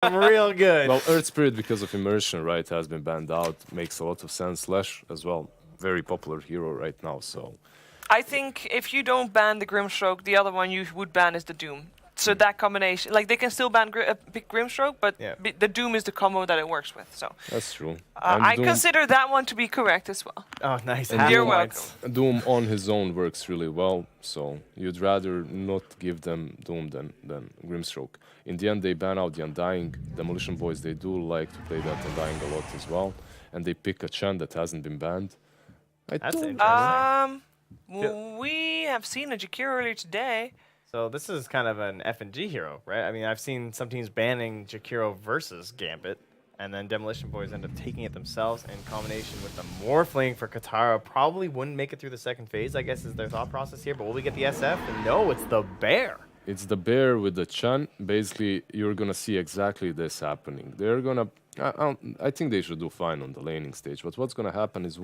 Real good. Well, Earth Spirit, because of immersion, right, has been banned out. Makes a lot of sense. Slash as well, very popular hero right now. So I think if you don't ban the Grimstroke, the other one you would ban is the Doom. So that combination, like they can still ban pick Grimstroke, but Yeah. the Doom is the combo that it works with. So that's true. I Doom, consider that one to be correct as well. Oh, nice. And Half You're points. Doom on his own works really well. So you'd rather not give them Doom than Grimstroke. In the end, they ban out the Undying. Demolition Boys, they do like to play that Undying a lot as well, and they pick a Chen that hasn't been banned. That's don't- interesting. We have seen a Jakir earlier today. So this is kind of an F&G hero, right? I mean, I've seen some teams banning Jakiro versus Gambit, and then Demolition Boys end up taking it themselves in combination with the Morphling for Katara. Probably wouldn't make it through the second phase, I guess, is their thought process here. But will we get the SF? And no, it's the Bear. It's the Bear with the Chen. Basically, you're gonna see exactly this happening. They're gonna. I think they should do fine on the laning stage. But what's gonna happen is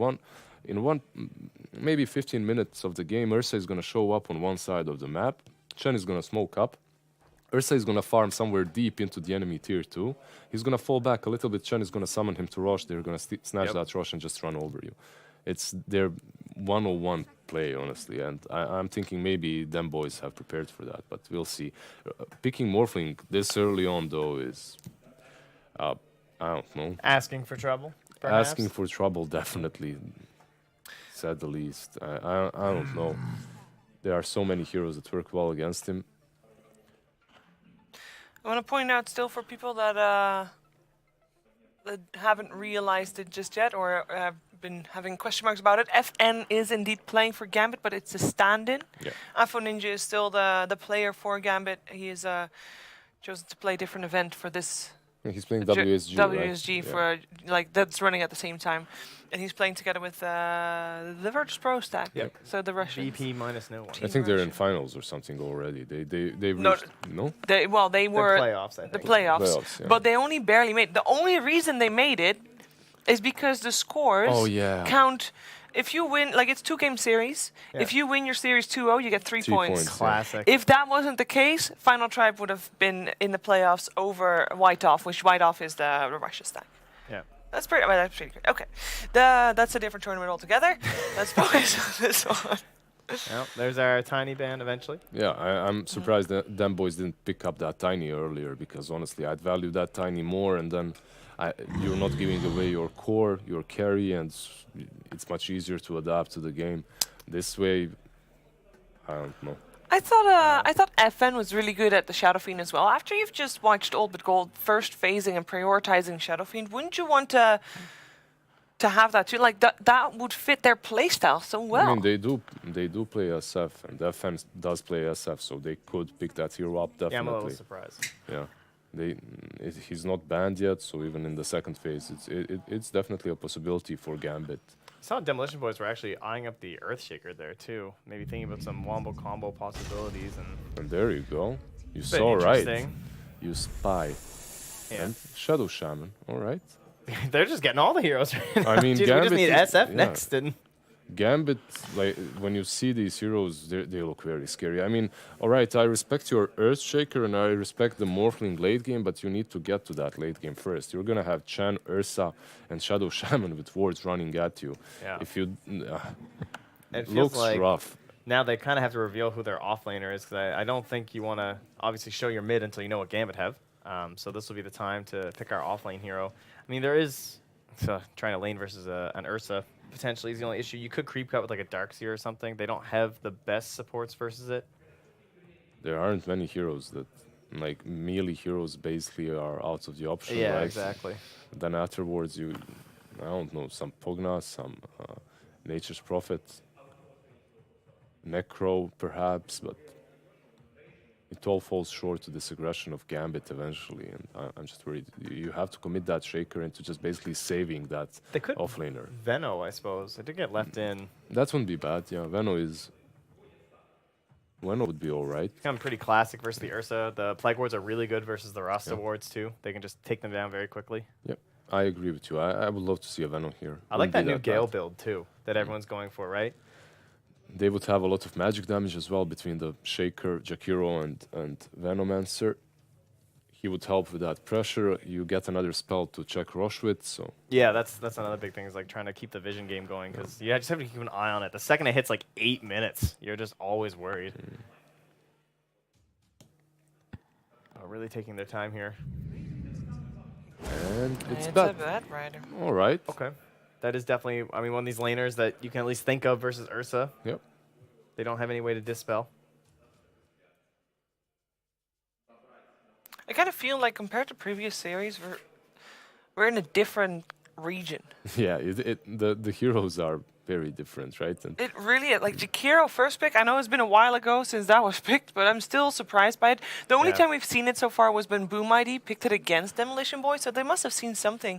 maybe 15 minutes of the game, Ursa is gonna show up on one side of the map. Chen is gonna smoke up. Ursa is gonna farm somewhere deep into the enemy tier 2. He's gonna fall back a little bit. Chen is gonna summon him to Rosh. They're gonna snatch that Rosh and just run over you. It's their 101 play, honestly, and I'm thinking maybe DemBoys have prepared for that, but we'll see. Picking Morphling this early on, though, is I don't know. Asking for trouble, perhaps? Asking for trouble, definitely. Said the least. I don't know. There are so many heroes that work well against him. I want to point out still for people that haven't realized it just yet or have been having question marks about it, FN is indeed playing for Gambit, but it's a stand-in. Yeah. Afro Ninja is still the player for Gambit. He is chosen to play a different event for this. He's playing WSG, WSG right? for like that's running at the same time, and he's playing together with the Virtus Pro stack. Yep. So the Russians. VP minus no one. I think they're in finals or something already. They No, reached, no? They were playoffs, I think. the playoffs, Playoffs, yeah. but they only barely made. The only reason they made it is because the scores Oh, yeah. count. If you win, like it's 2-game series. Yeah. If you win your series 2-0, you get 3 3 points. points. Classic. If that wasn't the case, Final Tribe would have been in the playoffs over White Off, which White Off is the Russia stack. Yeah. That's pretty good. Okay, that's a different tournament altogether. Let's focus on this one. Well, there's our tiny band eventually. Yeah, I'm surprised that DemBoys didn't pick up that Tiny earlier, because honestly, I'd value that Tiny more, and then you're not giving away your core, your carry, and it's much easier to adapt to the game. This way, I don't know. I thought FN was really good at the Shadow Fiend as well. After you've just watched Old But Gold first phasing and prioritizing Shadow Fiend, wouldn't you want to have that too? Like that would fit their playstyle so well. I mean, they do play SF, and FN does play SF, so they could pick that hero up definitely. Yeah, I'm a little surprised. Yeah. He's not banned yet, so even in the second phase, it's definitely a possibility for Gambit. I saw Demolition Boys were actually eyeing up the Earthshaker there too. Maybe thinking about some wombo combo possibilities And there you go. You bit saw right. interesting. You spy. Yeah. And Shadow Shaman, all right. They're just getting all the heroes right now. I mean, Jeez, we Gambit just need is- SF yeah. next. And Gambit, like when you see these heroes, they look very scary. I mean, all right, I respect your Earthshaker and I respect the Morphling late game, but you need to get to that late game first. You're gonna have Chen, Ursa, and Shadow Shaman with wards running at you. Yeah. If you, it feels looks like rough. now they kind of have to reveal who their offlaner is, because I don't think you want to obviously show your mid until you know what Gambit have. So this will be the time to pick our offlane hero. I mean, there is trying to lane versus an Ursa potentially is the only issue. You could creep cut with like a Darkseer or something. They don't have the best supports versus it. There aren't many heroes that, like, melee heroes basically are out of the option, Yeah, right? exactly. Then afterwards, I don't know, some Pugna, some Nature's Prophet, Necro perhaps, but it all falls short to this aggression of Gambit eventually, and I'm just worried. You have to commit that Shaker into just basically saving that They could offlaner. Veno, I suppose. It did get left in. That wouldn't be bad, yeah. Veno would be all right. Become pretty classic versus the Ursa. The Plague Wards are really good versus the Rasta Wards too. They can just take them down very quickly. Yep, I agree with you. I would love to see a Veno here. I like Wouldn't that be new Gale bad. build too that everyone's going for, right? They would have a lot of magic damage as well between the Shaker, Jakiro, and Venomancer. he would help with that pressure. You get another spell to check rush with, so Yeah, that's another big thing is like trying to keep the vision game going because you just have to keep an eye on it. The second it hits like 8 minutes, you're just always worried. Oh, really taking their time here. and it's It's a bad. bad rider. All right. Okay. That is definitely, I mean, one of these laners that you can at least think of versus Ursa. Yep. They don't have any way to dispel. I kind of feel like compared to previous series, we're in a different region. Yeah. The heroes are very different, right? And It really is. Like Jakiro first pick, I know it's been a while ago since that was picked, but I'm still surprised by it. The only Yeah. time we've seen it so far was when Boom ID picked it against Demolition Boys, so they must have seen something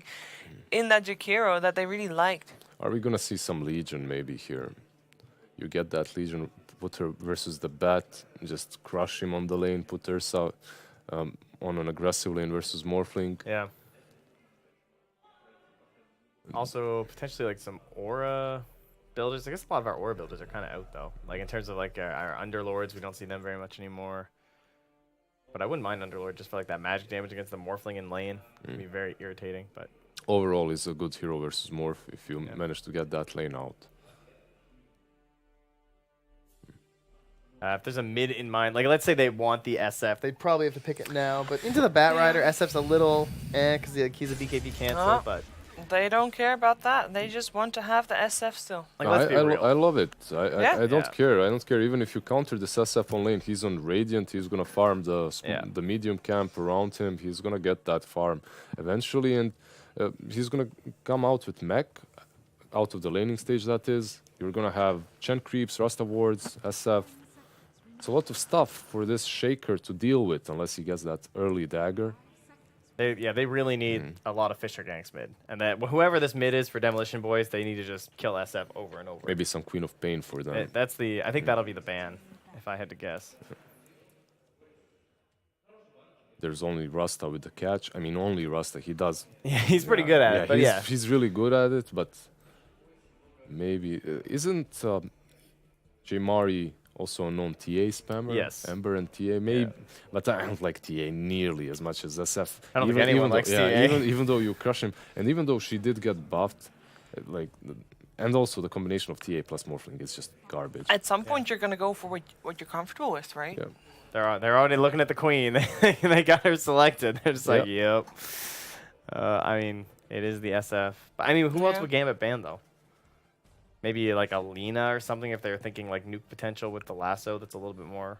in that Jakiro that they really liked. are we gonna see some Legion maybe here? You get that Legion, put her versus the Bat, just crush him on the lane, put Ursa on an aggressive lane versus Morphling. Yeah. Also, potentially like some aura builders. I guess a lot of our aura builders are kind of out though. Like in terms of like our underlords, we don't see them very much anymore. But I wouldn't mind underlord just for like that magic damage against the Morphling in lane. It'd be very irritating. But Overall, is a good hero versus Morph if you Yeah. manage to get that lane out. if there's a mid in mind, like let's say they want the SF, they'd probably have to pick it now. But into the Bat Rider, SF's a little because he's a BKB cancel. Oh. But They don't care about that. They just want to have the SF still. like No, let's be real. I love it. Yeah? I don't Yeah. care. I don't care. Even if you counter this SF on lane, he's on Radiant. He's gonna farm Yeah. the medium camp around him. He's gonna get that farm eventually, and he's gonna come out with mech out of the laning stage. That is, you're gonna have Chen creeps, Rasta wards, SF. It's a lot of stuff for this Shaker to deal with unless he gets that early dagger. They really need a lot of Fisher ganks mid. And that whoever this mid is for Demolition Boys, they need to just kill SF over and over. Maybe some Queen of Pain for them. I think that'll be the ban, if I had to guess. There's only Rasta with the catch. I mean, only Rasta. He does. Yeah, he's pretty good at it, but yeah. He's really good at it, but maybe isn't Jmari also a known TA spammer? Yes. Ember and TA, maybe, but I don't like TA nearly as much as SF. I don't think anyone likes TA. Even though you crush him, and even though she did get buffed, and also the combination of TA plus Morphling is just garbage. At some point, you're going to go for what you're comfortable with, right? Yeah. They're already looking at the queen. They got her selected. They're just like, Yep. yep. I mean, it is the SF. But I mean, who else Yeah. would Gambit ban though? Maybe like a Lina or something if they're thinking like nuke potential with the lasso that's a little bit more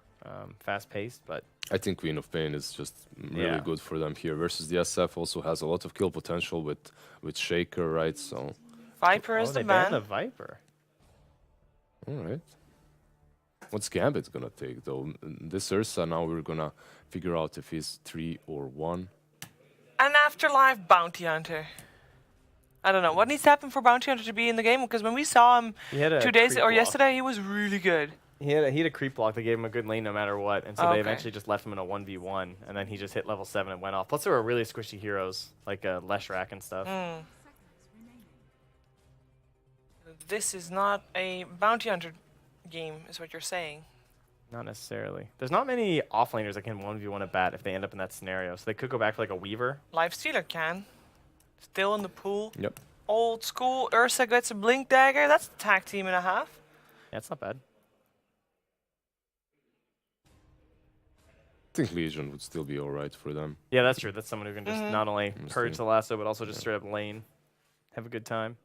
fast paced. But I think Queen of Pain is just really Yeah. good for them here. Versus the SF also has a lot of kill potential with Shaker, right? So, Viper is they the banned man. the Viper. all right. What's Gambit gonna take though? This Ursa now we're gonna figure out if he's 3 or 1. An Afterlife Bounty Hunter. I don't know. What needs to happen for Bounty Hunter to be in the game? Because when we saw him He had a 2 days creep or block. yesterday, he was really good. He had a creep block that gave him a good lane no matter what, and so Okay. they eventually just left him in a 1v1, and then he just hit level 7 and went off. Plus, there were really squishy heroes like Leshrac and stuff. This is not a Bounty Hunter game, is what you're saying. Not necessarily. There's not many offlaners that can 1v1 a bat if they end up in that scenario, so they could go back for like a Weaver. Lifestealer can. Still in the pool. Yep. Old school. Ursa gets a Blink Dagger. That's a tag team and a half. Yeah, it's not bad. I think Legion would still be all right for them. Yeah, that's true. That's someone who can just Mm-hmm. not only Understand. purge the lasso, but also just straight up lane. Have a good time.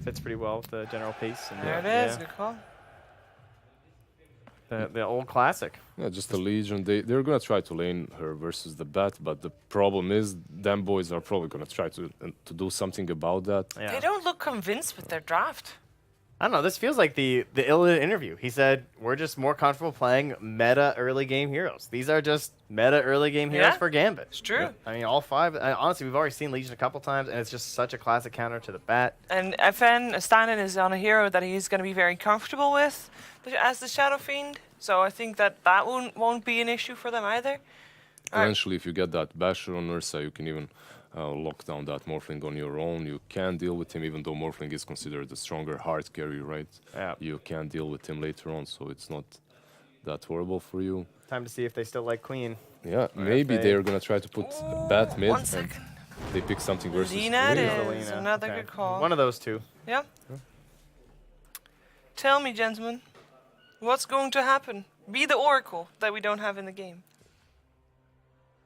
Fits pretty well with the general pace. And There it is. Good call. The old classic. Yeah, just the Legion. They're gonna try to lane her versus the Bat, but the problem is DemBoys are probably gonna try to do something about that. Yeah. They don't look convinced with their draft. I don't know. This feels like the Illit interview. He said, we're just more comfortable playing meta early game heroes. These are just meta early game heroes Yeah. for Gambit. It's true. I mean, all 5. Honestly, we've already seen Legion a couple times, and it's just such a classic counter to the bat. And FN Steinen is on a hero that he's going to be very comfortable with as the Shadow Fiend. So I think that won't be an issue for them either. All right. Eventually, if you get that Basher on Ursa, you can even lock down that Morphling on your own. You can deal with him, even though Morphling is considered the stronger hard carry, right? Yeah. You can deal with him later on, so it's not that horrible for you. Time to see if they still like Queen. Yeah, Or maybe if they- they're gonna try to put bat mid One and second. they pick something versus Lina it Queen. is. Lina, Another okay. good call. One of those two. Yeah. Tell me, gentlemen, what's going to happen? Be the oracle that we don't have in the game.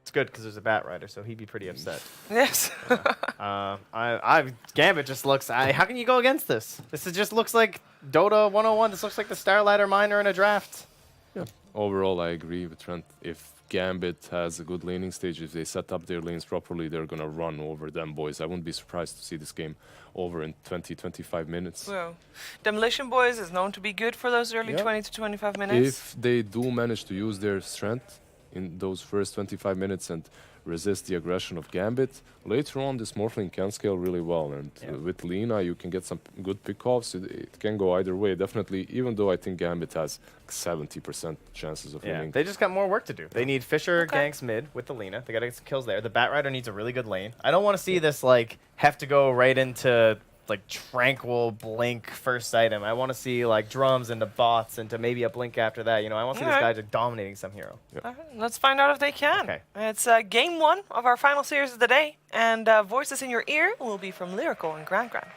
It's good because there's a Bat Rider, so he'd be pretty upset. Yes. Gambit just looks. How can you go against this? Just looks like Dota 101. This looks like the StarLadder miner in a draft. Yeah. Overall, I agree with Trent. If Gambit has a good laning stage, if they set up their lanes properly, they're gonna run over DemBoys. I wouldn't be surprised to see this game over in 20-25 minutes. Well, Demolition Boys is known to be good for those early Yeah. 20 to 25 minutes. If they do manage to use their strength in those first 25 minutes and resist the aggression of Gambit, later on this Morphling can scale really well. And with Lina, you can get some good pickoffs. It can go either way, definitely, even though I think Gambit has 70% chances of winning. They just got more work to do. They need Fisher ganks mid with the Lina. They got to get some kills there. The Bat Rider needs a really good lane. I don't want to see this like have to go right into like Tranquil Blink first item. I want to see like drums into bots into maybe a Blink after that. You know, I want to see this guy just dominating some hero. All right, let's find out if they can. Okay. It's game 1 of our final series of the day, and Voices in Your Ear will be from Lyrical and Grand Grand.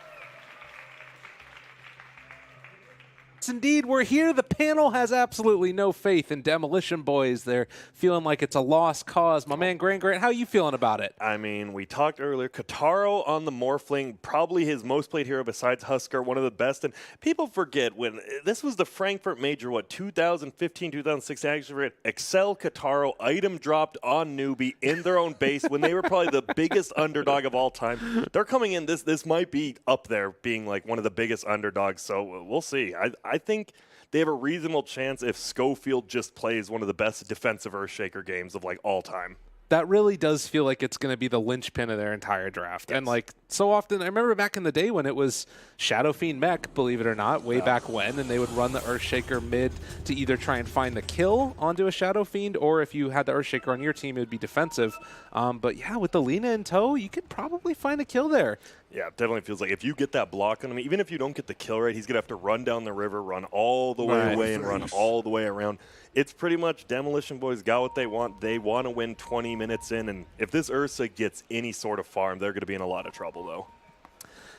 Indeed, we're here. The panel has absolutely no faith in Demolition Boys. They're feeling like it's a lost cause. My man Grant, how are you feeling about it? I mean, we talked earlier, Kataro on the Morphling, probably his most played hero besides Husker, one of the best. And people forget when this was the Frankfurt Major, 2015, 2016, actually, Excel Kataro item dropped on newbie in their own base when they were probably the biggest underdog of all time. They're coming in, this might be up there being like one of the biggest underdogs, so we'll see. I think they have a reasonable chance if Schofield just plays one of the best defensive Earthshaker games of like all time. That really does feel like it's going to be the linchpin of their entire draft. Yes. And like so often, I remember back in the day when it was Shadow Fiend Mech, believe it or not, way back when, and they would run the Earthshaker mid to either try and find the kill onto a Shadow Fiend, or if you had the Earthshaker on your team, it would be defensive. But yeah, with the Lina in tow, you could probably find a kill there. Yeah, it definitely feels like if you get that block on him, even if you don't get the kill right, he's going to have to run down the river, run all the way away, and run all the way around. It's pretty much Demolition Boys got what they want. They want to win 20 minutes in, and if this Ursa gets any sort of farm, they're going to be in a lot of trouble, though.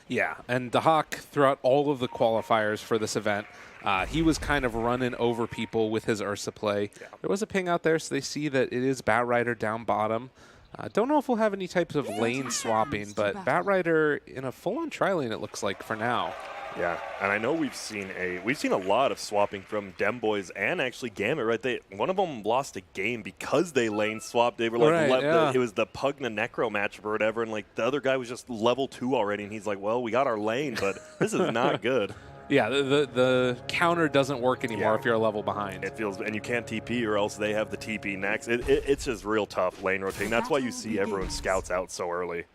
Yeah, and Dahak, throughout all of the qualifiers for this event, he was kind of running over people with his Ursa play. Yeah. There was a ping out there, so they see that it is Bat Rider down bottom. Don't know if we'll have any types of lane swapping, but Bat Rider in a full-on tri-lane, it looks like, for now. Yeah, and I know we've seen a lot of swapping from DemBoys and actually Gambit, right? One of them lost a game because they lane swapped. They were like, it was the Pugna Necro matchup or whatever, and like the other guy was just level 2 already, and he's like, well, we got our lane, but this is not good. Yeah, the counter doesn't work anymore if you're a level behind. It feels, and you can't TP or else they have the TP next. It's just real tough lane rotating. That's why you see everyone scouts out so early.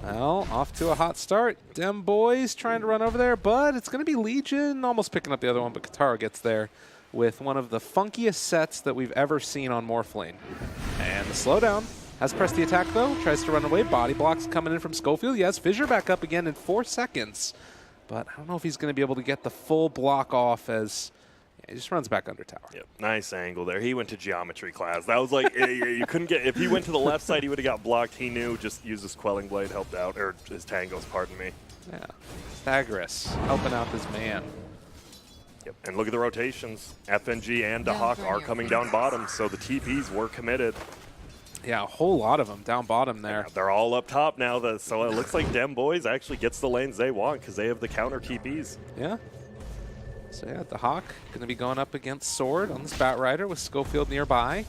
Well, off to a hot start. DemBoys trying to run over there, but it's going to be Legion almost picking up the other one, but Kataro gets there with one of the funkiest sets that we've ever seen on Morphling. And the slowdown has pressed the attack, though. Tries to run away. Body blocks coming in from Schofield. Yes, Fissure back up again in 4 seconds. But I don't know if he's going to be able to get the full block off as he just runs back under tower. Yep, nice angle there. He went to geometry class. That was like, you couldn't get, if he went to the left side, he would have got blocked. He knew, just use his Quelling Blade, helped out, or his Tangos, pardon me. Yeah, Staggerus helping out his man. Yep, and look at the rotations. FNG and Dahak are coming down bottom, so the TPs were committed. Yeah, a whole lot of them down bottom there. Yeah, they're all up top now, so it looks like DemBoys actually gets the lanes they want because they have the counter TPs. Yeah. So yeah, the Hawk going to be going up against Sword on this Bat Rider with Schofield nearby.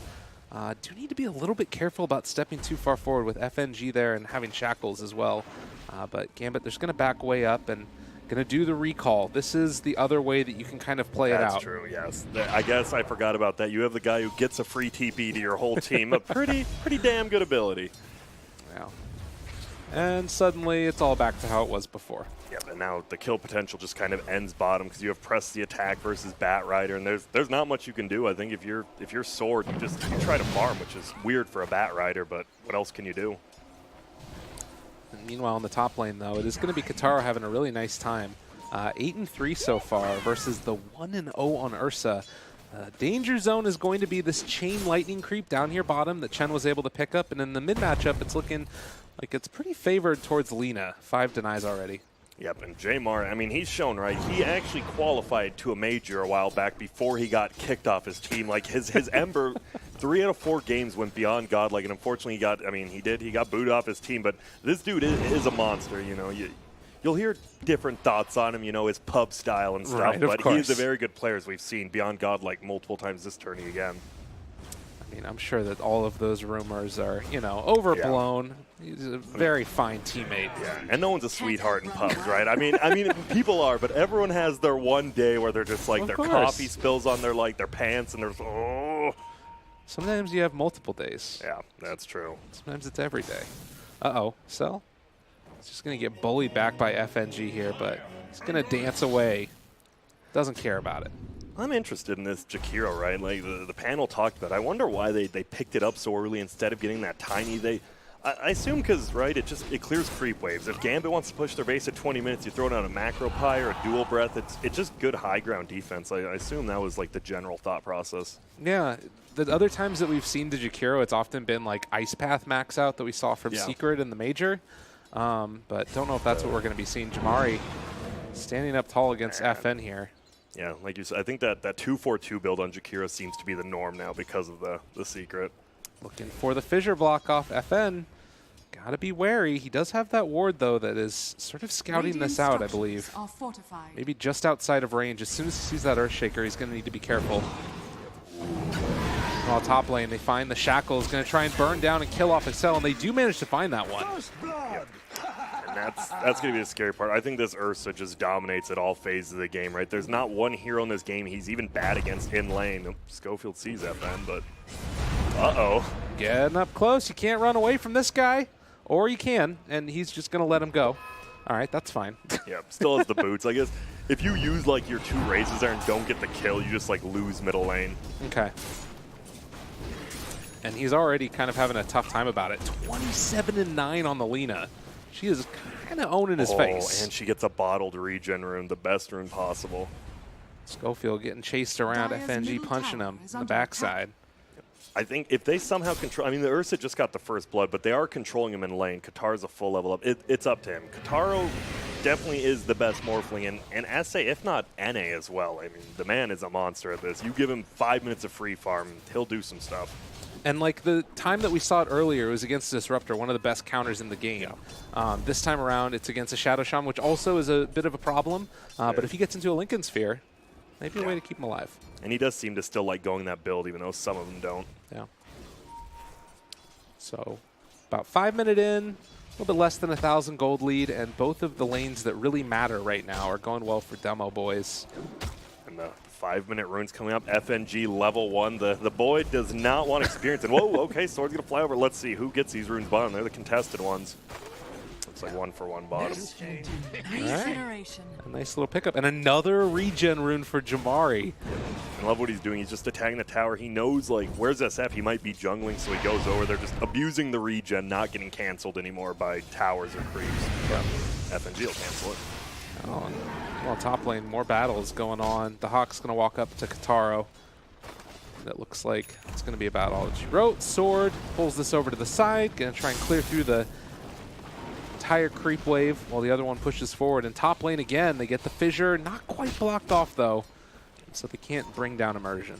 Do need to be a little bit careful about stepping too far forward with FNG there and having shackles as well. But Gambit, they're just going to back way up and going to do the recall. This is the other way that you can kind of play it out. That's true, yes. I guess I forgot about that. You have the guy who gets a free TP to your whole team. A pretty damn good ability. Yeah. And suddenly it's all back to how it was before. Yeah, but now the kill potential just kind of ends bottom because you have press the attack versus Bat Rider, and there's not much you can do. I think if you're Sword, you try to farm, which is weird for a Bat Rider, but what else can you do? And meanwhile, in the top lane, though, it is going to be Kataro having a really nice time. 8-3 so far versus the 1-0 on Ursa. Danger zone is going to be this chain lightning creep down here bottom that Chen was able to pick up. And in the mid matchup, it's looking like it's pretty favored towards Lina. 5 denies already. Yep, and Jamar, I mean, he's shown, right? He actually qualified to a major a while back before he got kicked off his team. Like, his Ember, 3 out of 4 games went beyond godlike, and unfortunately he got booted off his team, but this dude is a monster, you know. You'll hear different thoughts on him, you know, his pub style and stuff, Right, but he is a very good player, as we've seen, beyond godlike multiple times this tourney again. I mean, I'm sure that all of those rumors are, you know, overblown. Yeah. He's a very fine teammate. Yeah, and no one's a sweetheart in pubs, right? I mean, people are, but everyone has their one day where they're just like, their coffee spills on their pants, and there's Sometimes you have multiple days. Yeah, that's true. Sometimes it's every day. Uh-oh, Cell. He's just gonna get bullied back by FNG here, but he's gonna dance away. Doesn't care about it. I'm interested in this Jakiro, right? Like the panel talked about. I wonder why they picked it up so early instead of getting that tiny. I assume because, right, it clears creep waves. If Gambit wants to push their base at 20 minutes, you throw down a macro pie or a dual breath. It's just good high ground defense. I assume that was like the general thought process. Yeah, the other times that we've seen the Jakiro, it's often been like Ice Path max out that we saw from Secret in the major. But don't know if that's what we're going to be seeing. Jamari standing up tall against FN here. Yeah, like you said, I think that 2-4-2 build on Jakiro seems to be the norm now because of the Secret. Looking for the fissure block off FN. Gotta be wary. He does have that ward, though, that is sort of scouting this out, I believe. Maybe just outside of range. As soon as he sees that Earthshaker, he's going to need to be careful. While top lane, they find the Shackle is going to try and burn down and kill off Excel, and they do manage to find that one. Yep. And that's going to be the scary part. I think this Ursa just dominates at all phases of the game, right? There's not one hero in this game he's even bad against in lane. Schofield sees FN, but uh-oh. Getting up close. You can't run away from this guy. Or you can, and he's just going to let him go. All right, that's fine. Yeah, still has the boots. I guess if you use, like, your 2 raises there and don't get the kill, you just, like, lose middle lane. Okay. And he's already kind of having a tough time about it. 27-9 on the Lina. She is kind of owning his face. And she gets a bottled regen rune, the best rune possible. Schofield getting chased around, FNG punching him on the backside. I think if they somehow control, I mean, the Ursa just got the first blood, but they are controlling him in lane. Katar's a full level up. It's up to him. Kataro definitely is the best Morphling, and SA, if not NA as well. I mean, the man is a monster at this. You give him 5 minutes of free farm, he'll do some stuff. And like the time that we saw it earlier, it was against Disruptor, one of the best counters in the game. This time around, it's against a Shadow Shaman, which also is a bit of a problem. But if he gets into a Lincoln Sphere, maybe a way to keep him alive. And he does seem to still like going that build, even though some of them don't. Yeah. So about 5 minutes in, a little bit less than 1,000 gold lead, and both of the lanes that really matter right now are going well for Demo Boys. And the 5-minute runes coming up. FNG level 1. The boy does not want experience. And whoa, okay, Sword's going to fly over. Let's see who gets these runes bottom. They're the contested ones. Looks like 1-for-1 bottom. Right. A nice little pickup. And another regen rune for Jamari. I love what he's doing. He's just attacking the tower. He knows, like, where's SF? He might be jungling, so he goes over. They're just abusing the regen, not getting canceled anymore by towers or creeps. Yeah. FNG will cancel it. Oh, well, top lane, more battles going on. The Hawk's going to walk up to Kataro. That looks like it's going to be about all that she wrote. Sword pulls this over to the side. Going to try and clear through the entire creep wave while the other one pushes forward. And top lane again, they get the fissure. Not quite blocked off, though, so they can't bring down immersion.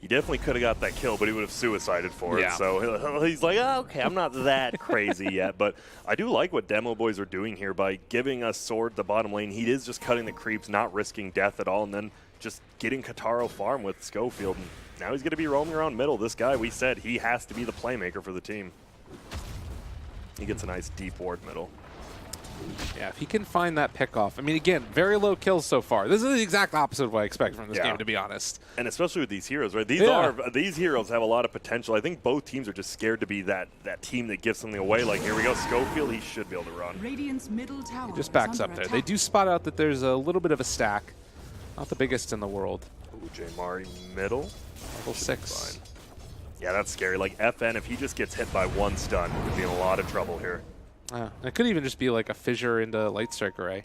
He definitely could have got that kill, but he would have suicided for it. So he's like, oh, okay, I'm not that crazy yet. But I do like what Demo Boys are doing here by giving us Sword the bottom lane. He is just cutting the creeps, not risking death at all, and then just getting Kataro farm with Schofield. And now he's going to be roaming around middle. This guy, we said, he has to be the playmaker for the team. He gets a nice deep ward middle. Yeah, if he can find that pick-off. I mean, again, very low kills so far. This is the exact opposite of what I expect from this game, to be honest. And especially with these heroes, right? These heroes have a lot of potential. I think both teams are just scared to be that team that gives something away. Like, here we go, Schofield, he should be able to run. Radiant's middle tower he just backs up there. They do spot out that there's a little bit of a stack. Not the biggest in the world. Ooh, Jamari middle. Level 6. Fine. Yeah, that's scary. Like, FN, if he just gets hit by one stun, he could be in a lot of trouble here. It could even just be like a fissure into Light Strike Array.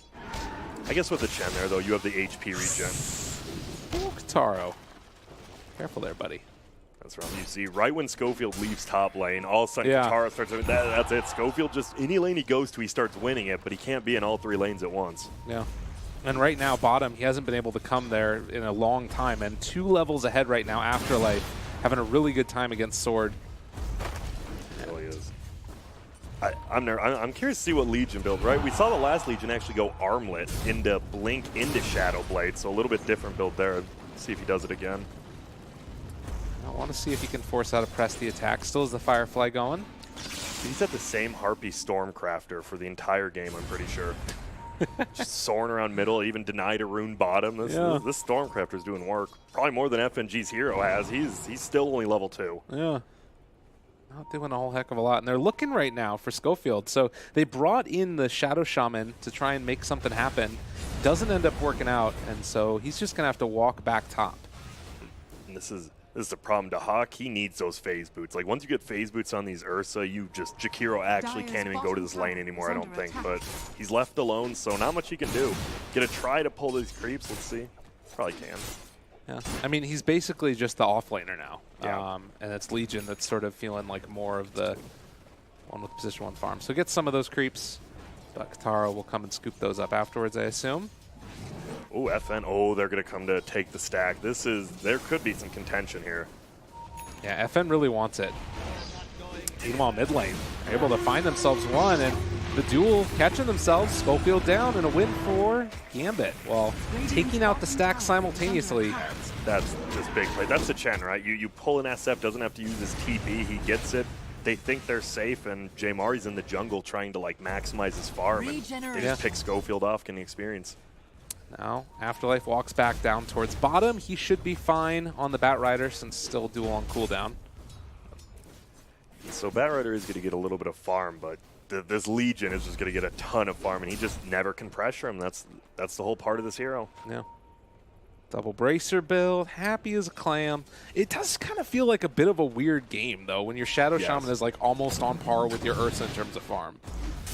I guess with the Chen there, though, you have the HP regen. Ooh, Kataro. Careful there, buddy. That's right. You see, right when Schofield leaves top lane, all of a sudden Yeah. Katara starts. That's it. Schofield just any lane he goes to, he starts winning it, but he can't be in all 3 lanes at once. Yeah. And right now, bottom, he hasn't been able to come there in a long time. And 2 levels ahead right now, Afterlife, having a really good time against Sword. It really is. I'm curious to see what Legion build, right? We saw the last Legion actually go armlet into Blink into Shadow Blade, so a little bit different build there. See if he does it again. I want to see if he can force out a press the attack. Still has the Firefly going. He's had the same Harpy Stormcrafter for the entire game, I'm pretty sure. Just soaring around middle, even denied a rune bottom. This Stormcrafter's doing work. Probably more than FNG's hero has. He's still only level 2. Yeah. Not doing a whole heck of a lot. And they're looking right now for Schofield. So they brought in the Shadow Shaman to try and make something happen. Doesn't end up working out, and so he's just going to have to walk back top. And this is the problem to Hawk. He needs those phase boots. Like, once you get phase boots on these Ursa, Jakiro actually can't even go to this lane anymore, I don't think. But he's left alone, so not much he can do. Gonna try to pull these creeps, let's see. Probably can. Yeah, I mean, he's basically just the offlaner now. Yeah. And it's Legion that's sort of feeling like more of the one with position 1 farm. So get some of those creeps, but Katara will come and scoop those up afterwards, I assume. Oh, FN. Oh, they're going to come to take the stack. There could be some contention here. Yeah, FN really wants it. Meanwhile, mid lane, able to find themselves one, and the duel catching themselves, Schofield down, and a win for Gambit, while taking out the stack simultaneously. That's just big play. That's the Chen, right? You pull an SF, doesn't have to use his TP, he gets it. They think they're safe, and Jamari's in the jungle trying to like maximize his farm, and they just pick Schofield off, getting experience. Now, Afterlife walks back down towards bottom. He should be fine on the Batrider since still duel on cooldown. So Batrider is going to get a little bit of farm, but this Legion is just going to get a ton of farm, and he just never can pressure him. That's the whole part of this hero. Yeah. Double bracer build, happy as a clam. It does kind of feel like a bit of a weird game, though, when your Shadow Shaman is like almost on par with your Ursa in terms of farm.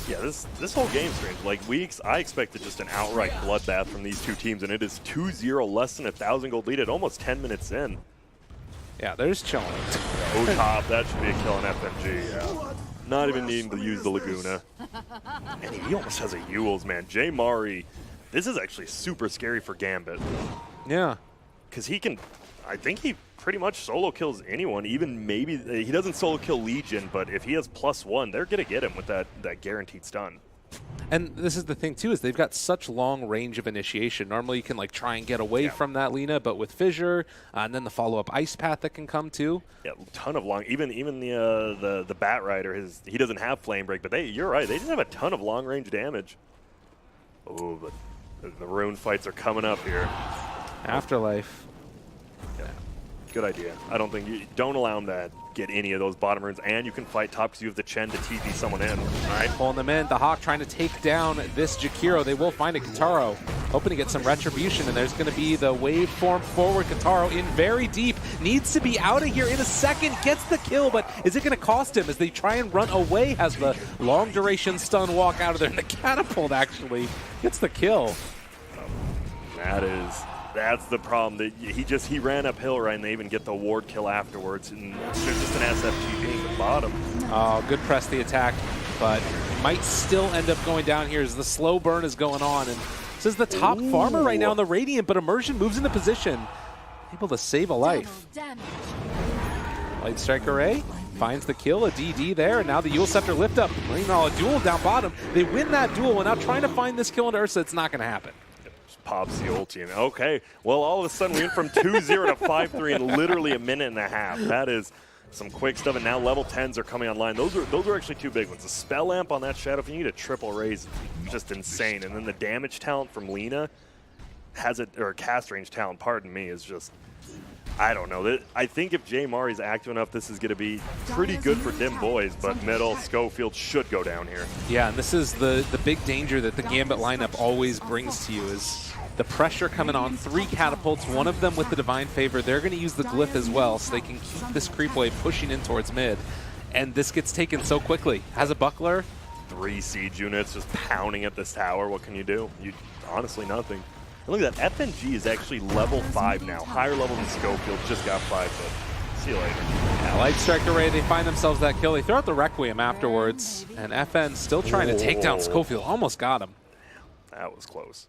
Yeah, this whole game's strange. Like, I expected just an outright bloodbath from these 2 teams, and it is 2-0, less than 1,000 gold lead at almost 10 minutes in. Yeah, there's chilling. Oh, top, that should be a kill on FNG, yeah. Not even needing to use the Laguna. And he almost has a Yules, man. Jay Mari, this is actually super scary for Gambit. Yeah. Because he can, I think he pretty much solo kills anyone, even maybe, he doesn't solo kill Legion, but if he has +1, they're going to get him with that guaranteed stun. And this is the thing, too, is they've got such long range of initiation. Normally you can like try and get away from that Lina, but with Fissure, and then the follow-up Ice Path that can come, too. Yeah, a ton of long, even the Batrider, he doesn't have Flame Break, but you're right, they just have a ton of long-range damage. Oh, but the rune fights are coming up here. Afterlife. Yeah. Good idea. I don't think don't allow him to get any of those bottom runes, and you can fight top because you have the Chen to TP someone in. All right, pulling them in. The Hawk trying to take down this Jakiro. They will find a Kataro, hoping to get some retribution, and there's going to be the waveform forward. Kataro in very deep, needs to be out of here in a second, gets the kill, but is it going to cost him as they try and run away? Has the long duration stun walk out of there, and the catapult actually gets the kill. That's the problem. That he ran uphill, right, and they even get the ward kill afterwards, and there's just an SFG being the bottom. Oh, good press the attack, but might still end up going down here as the slow burn is going on. And this is the top farmer right now in the Radiant, but Immersion moves into position, able to save a life. Light Strike Array finds the kill, a DD there, and now the Yule Scepter lift up. Meanwhile, a duel down bottom. They win that duel, and now trying to find this kill into Ursa, it's not going to happen. Pops the ulti, and okay, well, all of a sudden we went from 2-0 to 5-3 in literally a minute and a half. That is some quick stuff, and now level 10s are coming online. Those are actually 2 big ones. The spell lamp on that Shadow, if you need a triple raise, just insane. And then the damage talent from Lina or cast range talent, pardon me, is just, I don't know. I think if Jay Mari's active enough, this is going to be pretty good for DemBoys, but middle, Schofield should go down here. Yeah, and this is the big danger that the Gambit lineup always brings to you is the pressure coming on. 3 catapults, one of them with the Divine Favor. They're going to use the glyph as well, so they can keep this creep wave pushing in towards mid. And this gets taken so quickly. Has a buckler. 3 siege units just pounding at this tower. What can you do? Honestly, nothing. And look at that, FNG is actually level 5 now, higher level than Schofield, just got 5, but see you later. Yeah, Light Strike Array, they find themselves that kill. They throw out the Requiem afterwards, and FN still trying to take down Schofield. Almost got him. That was close.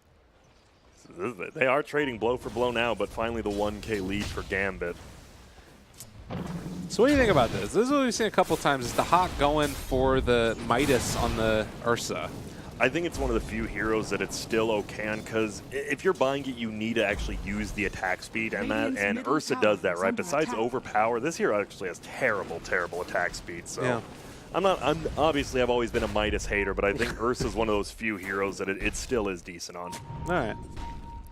They are trading blow for blow now, but finally the 1K lead for Gambit. So what do you think about this? This is what we've seen a couple times, is the Hawk going for the Midas on the Ursa. I think it's one of the few heroes that it's still okay on, because if you're buying it, you need to actually use the attack speed, and Ursa does that, right? Besides overpower, this hero actually has terrible, terrible attack speed, so... Yeah. Obviously I've always been a Midas hater, but I think Ursa's one of those few heroes that it still is decent on. All right.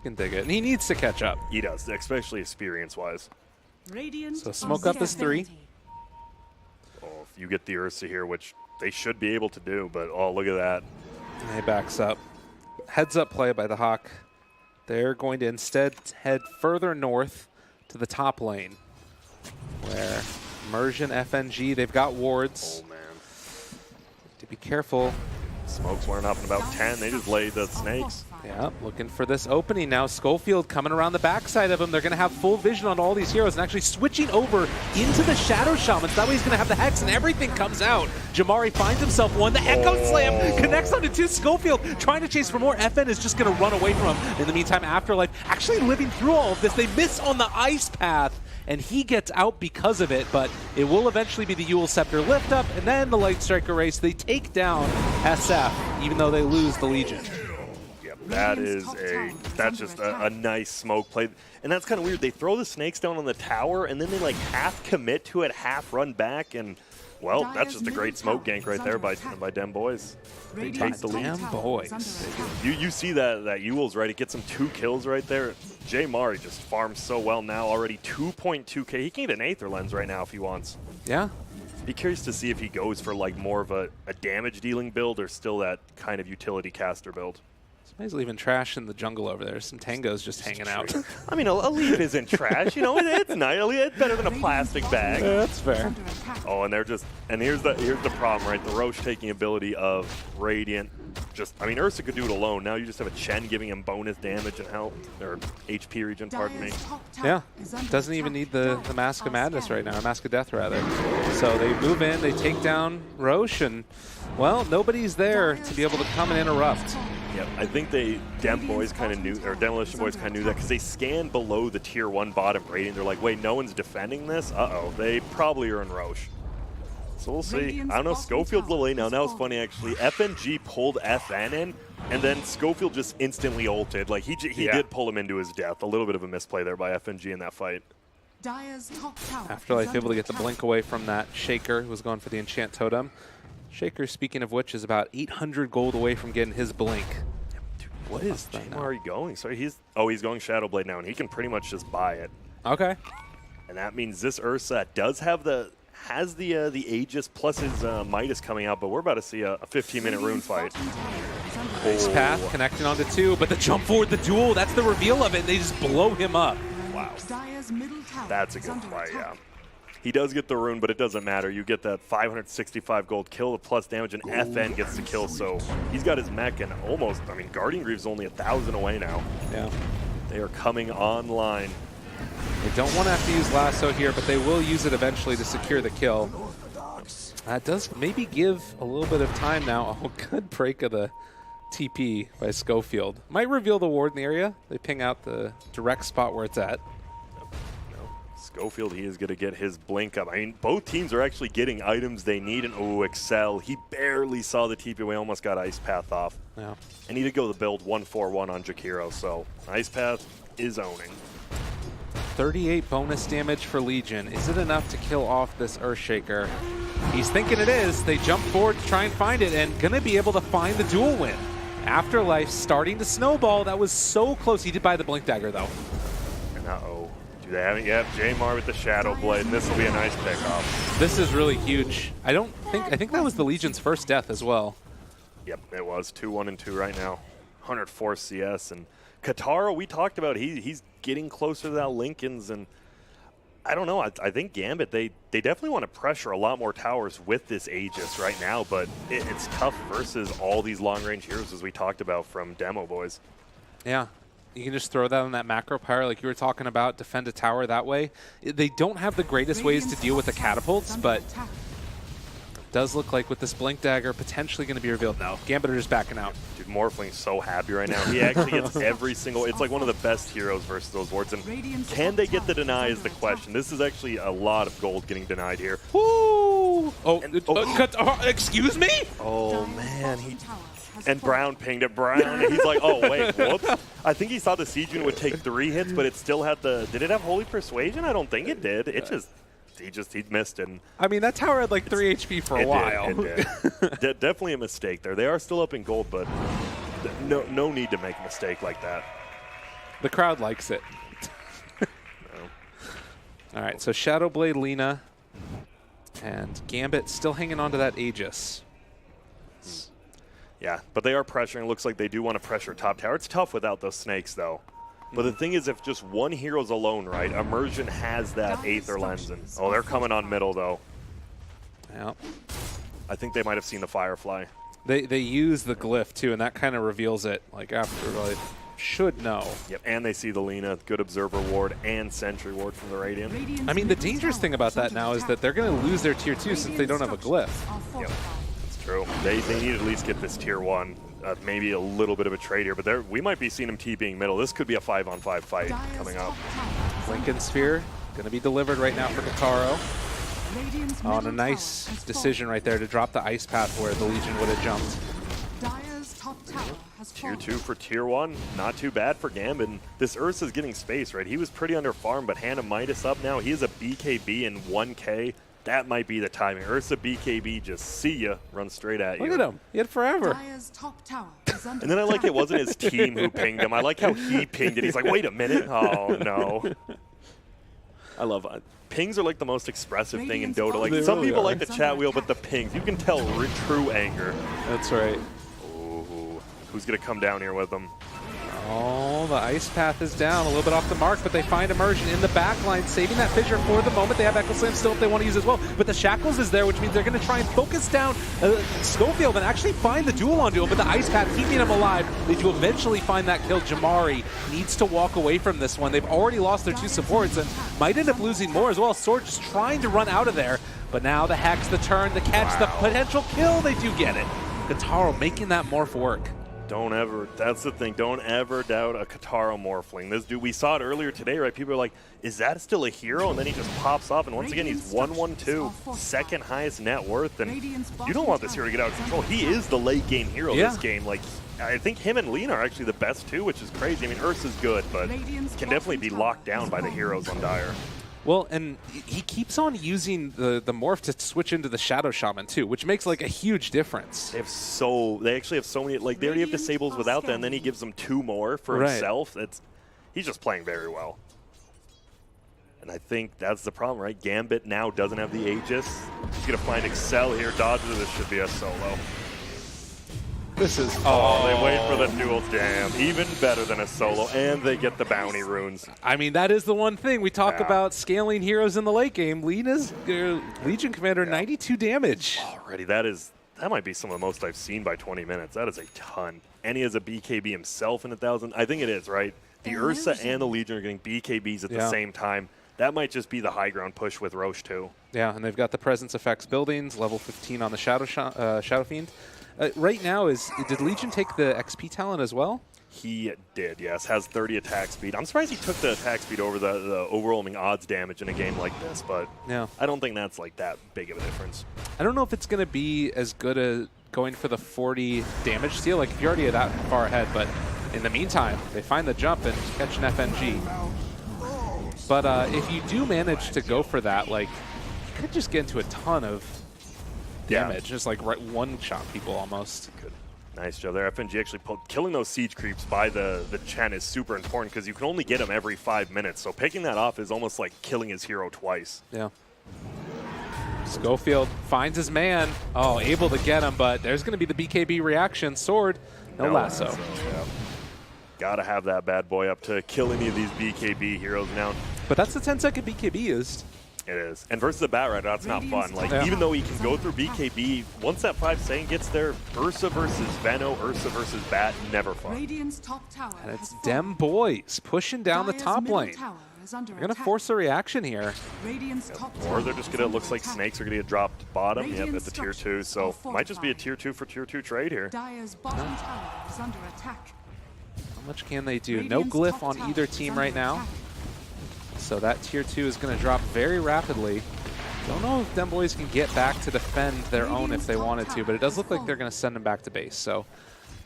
Can dig it. And he needs to catch up. He does, especially experience-wise. So smoke up is 3. Oh, if you get the Ursa here, which they should be able to do, but oh, look at that. And he backs up. Heads up play by the Hawk. They're going to instead head further north to the top lane, where Immersion, FNG, they've got wards. Oh, man. To be careful. Smokes weren't up in about 10. They just laid the snakes. Yeah, looking for this opening now. Schofield coming around the backside of him. They're going to have full vision on all these heroes and actually switching over into the Shadow Shamans. That way he's going to have the Hex and everything comes out. Jamari finds himself one. The Echo Slam connects onto 2. Schofield trying to chase for more. FN is just going to run away from him. In the meantime, Afterlife actually living through all of this. They miss on the Ice Path, and he gets out because of it, but it will eventually be the Eul Scepter lift up, and then the Light Striker race. They take down SF, even though they lose the Legion. That's just a nice smoke play. And that's kind of weird. They throw the snakes down on the tower, and then they like half commit to it, half run back, and well, that's just a great smoke gank right there by DemBoys. They take the lead. DemBoys. You see that Eul's right. It gets him 2 kills right there. Jay Mari just farms so well now, already 2.2k. He can get an Aether Lens right now if he wants. Yeah. Be curious to see if he goes for like more of a damage dealing build or still that kind of utility caster build. Somebody's leaving trash in the jungle over there. Some tangos just hanging out. I mean, a leaf isn't trash. You know, it's nice. It's better than a plastic bag. Yeah, that's fair. Oh, and here's the problem, right? The Roche taking ability of Radiant. I mean, Ursa could do it alone. Now you just have a Chen giving him bonus damage and health, or HP regen, pardon me. Yeah, doesn't even need the Mask of Madness right now, or Mask of Death rather. So they move in, they take down Roche, and well, nobody's there to be able to come and interrupt. Yep, I think DemBoys kind of knew, or Demolition Boys kind of knew that, because they scanned below the tier 1 bottom rating. They're like, wait, no one's defending this? Uh-oh, they probably are in Roche. So we'll see. I don't know, Schofield's a little late now. That was funny, actually. FNG pulled FN in, and then Schofield just instantly ulted. Like, he did pull him into his death. A little bit of a misplay there by FNG in that fight. Afterlife able to get the blink away from that Shaker, who was going for the Enchant Totem. Shaker, speaking of which, is about 800 gold away from getting his blink. Dude, what is Jamari going? Sorry, he's going Shadowblade now, and he can pretty much just buy it. Okay. And that means this Ursa does have the Aegis plus his Midas coming out, but we're about to see a 15-minute rune fight. Ice Path connecting onto 2, but the jump forward, the duel, that's the reveal of it. They just blow him up. Wow. That's a good play, yeah. He does get the rune, but it doesn't matter. You get that 565 gold kill, the plus damage, and FN gets the kill, so he's got his mech, and almost, I mean, Guardian Greaves only 1,000 away now. Yeah. They are coming online. They don't want to have to use Lasso here, but they will use it eventually to secure the kill. That does maybe give a little bit of time now. Oh, good break of the TP by Schofield. Might reveal the ward in the area. They ping out the direct spot where it's at. Schofield, he is going to get his blink up. I mean, both teams are actually getting items they need, and oh, Excel, he barely saw the TP away, almost got Ice Path off. Yeah. And he did go the build 1-4-1 on Jakiro, so Ice Path is owning. 38 bonus damage for Legion. Is it enough to kill off this Earthshaker? He's thinking it is. They jump forward to try and find it, and going to be able to find the duel win. Afterlife starting to snowball. That was so close. He did buy the Blink Dagger, though. And uh-oh. Do they haven't yet? Jamar with the Shadow Blade, and this will be a nice pickoff. This is really huge. I think that was the Legion's first death as well. Yep, it was 2-1-2 right now. 104 CS, and Katara, we talked about, he's getting closer to that Lincoln's, and I don't know, I think Gambit, they definitely want to pressure a lot more towers with this Aegis right now, but it's tough versus all these long-range heroes as we talked about from DemBoys. Yeah. You can just throw that on that macro pyre like you were talking about, defend a tower that way. They don't have the greatest ways to deal with the catapults, but it does look like with this Blink Dagger potentially going to be revealed. No, Gambit are just backing out. Dude, Morphling's so happy right now. He actually gets every single... It's like one of the best heroes versus those wards. And can they get the deny is the question. This is actually a lot of gold getting denied here. Woo! Excuse me? Oh, man. And Brown pinged it. Brown, he's like, oh, wait, whoops. I think he saw the Siege Unit would take 3 hits, but it still had the... Did it have Holy Persuasion? I don't think it did. It just... He missed it. And I mean, that tower had like 3 HP for a while. It did. Definitely a mistake there. They are still up in gold, but no need to make a mistake like that. The crowd likes it. All right, so Shadowblade Lina and Gambit still hanging on to that Aegis. Yeah, but they are pressuring. Looks like they do want to pressure top tower. It's tough without those snakes, though. But the thing is, if just one hero's alone, right, Immersion has that Aether Lens. And, oh, they're coming on middle, though. Yeah. I think they might have seen the Firefly. They use the glyph, too, and that kind of reveals it, like, after, like, should know. Yep, and they see the Lina, good Observer Ward, and Sentry Ward from the Radiant. I mean, the dangerous thing about that now is that they're going to lose their Tier 2 since they don't have a glyph. Yep, that's true. They need to at least get this Tier 1. Maybe a little bit of a trade here, but we might be seeing him TPing middle. This could be a 5-on-5 fight coming up. Lincoln Sphere going to be delivered right now for Kataro. On a nice decision right there to drop the Ice Path where the Legion would have jumped. Tier 2 for Tier 1. Not too bad for Gambit. This Ursa's getting space, right? He was pretty under farm, but Hannah Midas up now. He is a BKB in 1K. That might be the timing. Ursa BKB, just see ya, run straight at you. Look at him. He had forever. And then I like it wasn't his team who pinged him. I like how he pinged it. He's like, wait a minute. Oh, no. I love it. Pings are like the most expressive thing in Dota. Like some people like the chat wheel, but the pings, you can tell true anger. That's right. Ooh, who's going to come down here with them? Oh, the Ice Path is down, a little bit off the mark, but they find Immersion in the back line, saving that Fissure for the moment. They have Echo Slam still if they want to use as well, but the Shackles is there, which means they're going to try and focus down Schofield and actually find the duel on duel, but the Ice Path keeping him alive. They do eventually find that kill. Jamari needs to walk away from this one. They've already lost their 2 supports and might end up losing more as well. Sword just trying to run out of there, but now the Hex, the turn, the catch, the potential kill, they do get it. Kataro making that morph work. Don't ever, that's the thing, don't ever doubt a Kataro Morphling. This dude, we saw it earlier today, right? People are like, is that still a hero? And then he just pops off, and once again, he's 1-1-2, second highest net worth, and you don't want this hero to get out of control. He is the late game hero this game. Like, I think him and Lina are actually the best too, which is crazy. I mean, Ursa's good, but can definitely be locked down by the heroes on Dire. Well, and he keeps on using the morph to switch into the Shadow Shaman too, which makes like a huge difference. They actually have so many, like they already have disables without that, and then he gives them 2 more for himself. He's just playing very well. And I think that's the problem, right? Gambit now doesn't have the Aegis. He's gonna find Excel here, dodges. This should be a solo. This is, they wait for the dual jam. Even better than a solo, and they get the bounty runes. I mean, that is the one thing. We talk about scaling heroes in the late game. Lina's Legion Commander, 92 damage. Already, that might be some of the most I've seen by 20 minutes. That is a ton. And he has a BKB himself in 1,000. I think it is, right? The Ursa and the Legion are getting BKBs at the same time. That might just be the high ground push with Roche, too. Yeah, and they've got the Presence Effects buildings, level 15 on the Shadow Fiend. Right now, did Legion take the XP talent as well? He did, yes. Has 30 attack speed. I'm surprised he took the attack speed over the overwhelming odds damage in a game like this, but I don't think that's like that big of a difference. I don't know if it's going to be as good as going for the 40 damage steal. Like, if you're already that far ahead, but in the meantime, they find the jump and catch an FNG. But if you do manage to go for that, like, you could just get into a ton of damage, just like one-shot people almost. Good. Nice job there. FNG actually killing those siege creeps by the Chen is super important because you can only get them every 5 minutes. So picking that off is almost like killing his hero twice. Yeah. Schofield finds his man. Oh, able to get him, but there's going to be the BKB reaction. Sword, no lasso. Yeah. Gotta have that bad boy up to kill any of these BKB heroes now. But that's the 10-second BKB used. It is. And versus a Bat Rider, that's not fun. Like, Yeah. even though he can go through BKB, once that 5 second gets there, Ursa versus Veno, Ursa versus Bat, never fun. Radiant's top tower And it's has fallen. DemBoys pushing down the Dire's top middle lane. tower is under They're going to attack. force a reaction here. Radiant's top Or tower they're just is going to, under looks like attack. Snakes are going to get dropped bottom. Yep, Radiant at the tier 2. structures So are might just be a fortified. tier 2 for tier 2 trade here. Dire's bottom tower is under attack. How much can they do? No Radiant's glyph top on tower either is team under right now. attack. So that tier 2 is going to drop very rapidly. Don't know if DemBoys can get back to defend their own if they wanted to, but it does look like they're going to send them back to base. So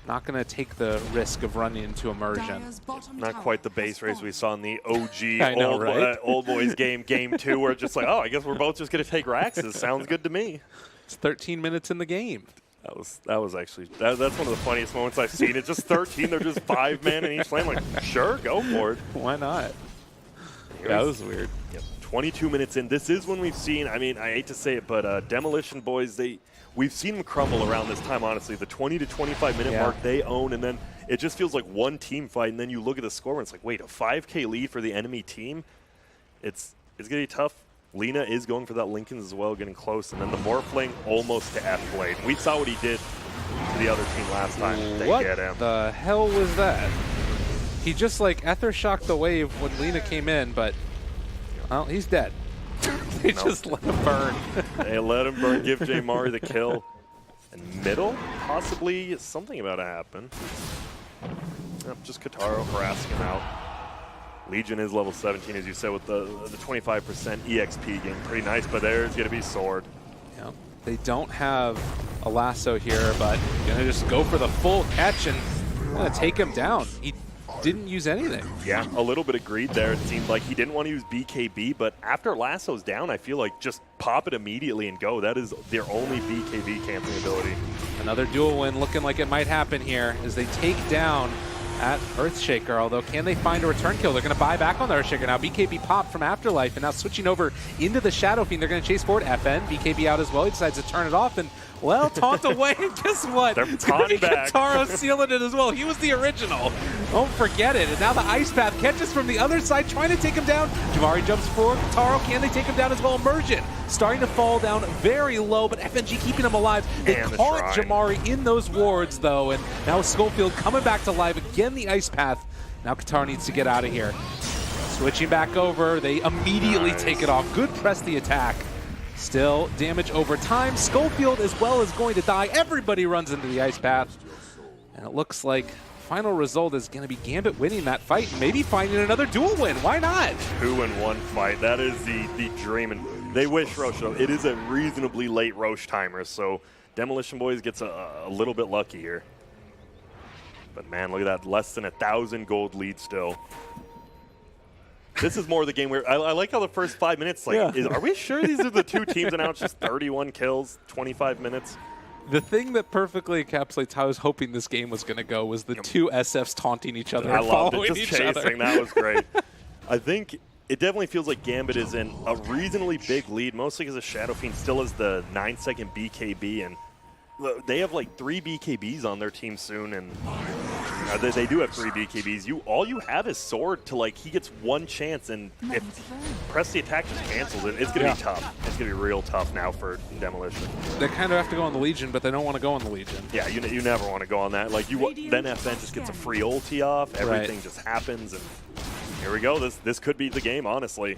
not going to take the risk of running into immersion. Dire's bottom Not tower quite the has base race fallen. we saw in the OG I know, right? old boys game 2, where it's just like, oh, I guess we're both just going to take Raxes. Sounds good to me. It's 13 minutes in the game. That was actually that's one of the funniest moments I've seen. It's just 13. They're just 5-man in each lane. Like, sure, go for it. Why not? That was weird. Yep. 22 minutes in. This is when we've seen. I mean, I hate to say it, but Demolition boys, we've seen them crumble around this time. Honestly, the 20 to 25 minute mark they own, and then it just feels like one team fight. And then you look at the score, and it's like, wait, a 5K lead for the enemy team. It's gonna be tough. Lina is going for that Lincoln as well, getting close, and then the Morphling almost to F-Blade. We saw what he did to the other team last time. They What get him. the hell was that? He just like ether shocked the wave when Lina came in, but well, he's dead. They just let him burn. They let him burn, give J Mari the kill. And middle, possibly something about to happen. Yep, just Kataro harassing him out. Legion is level 17, as you said, with the 25% EXP getting pretty nice, but there's going to be Sword. Yeah. They don't have a lasso here, but gonna just go for the full catch and gonna take him down. He didn't use anything. Yeah, a little bit of greed there. It seemed like he didn't want to use BKB, but after Lasso's down, I feel like just pop it immediately and go. That is their only BKB camping ability. Another dual win looking like it might happen here as they take down at Earthshaker, although can they find a return kill? They're going to buy back on the Earthshaker now. BKB popped from Afterlife, and now switching over into the Shadow Fiend. They're going to chase forward. FN, BKB out as well. He decides to turn it off, and, well, taunt away. And guess what? They're It's going to be back. Kataro sealing it as well. He was the original. Don't forget it. And now the Ice Path catches from the other side, trying to take him down. Jamari jumps forward. Kataro, can they take him down as well? Immersion starting to fall down very low, but FNG keeping him alive. They And the caught shrine. Jamari in those wards, though, and now Schofield coming back to life. Again, the Ice Path. Now Kataro needs to get out of here. Switching back over, they immediately Nice. take it off. Good press the attack. Still damage over time. Schofield as well is going to die. Everybody runs into the Ice Path. And it looks like final result is going to be Gambit winning that fight and maybe finding another dual win. Why not? 2-in-1 fight. That is the dream. And they wish Roche, though. It is a reasonably late Roche timer, so Demolition Boys gets a little bit lucky here. But man, look at that. Less than 1,000 gold lead still. This is more the game where I like how the first 5 minutes, like, Yeah. are we sure these are the two teams? And now it's just 31 kills, 25 minutes. The thing that perfectly encapsulates how I was hoping this game was going to go was the two SFs taunting each other I and loved following it. Just each chasing. other. That was great. I think it definitely feels like Gambit is in a reasonably big lead, mostly because the Shadow Fiend still has the 9-second BKB, and they have like 3 BKBs on their team soon, and they do have 3 BKBs. All you have is Sword to, like, he gets one chance, and if press the attack just cancels it, it's going to be tough. It's going to be real tough now for Demolition. They kind of have to go on the Legion, but they don't want to go on the Legion. Yeah, you never want to go on that. Like, then FN just gets a free ulti off, everything just happens, and here we go. This could be the game, honestly.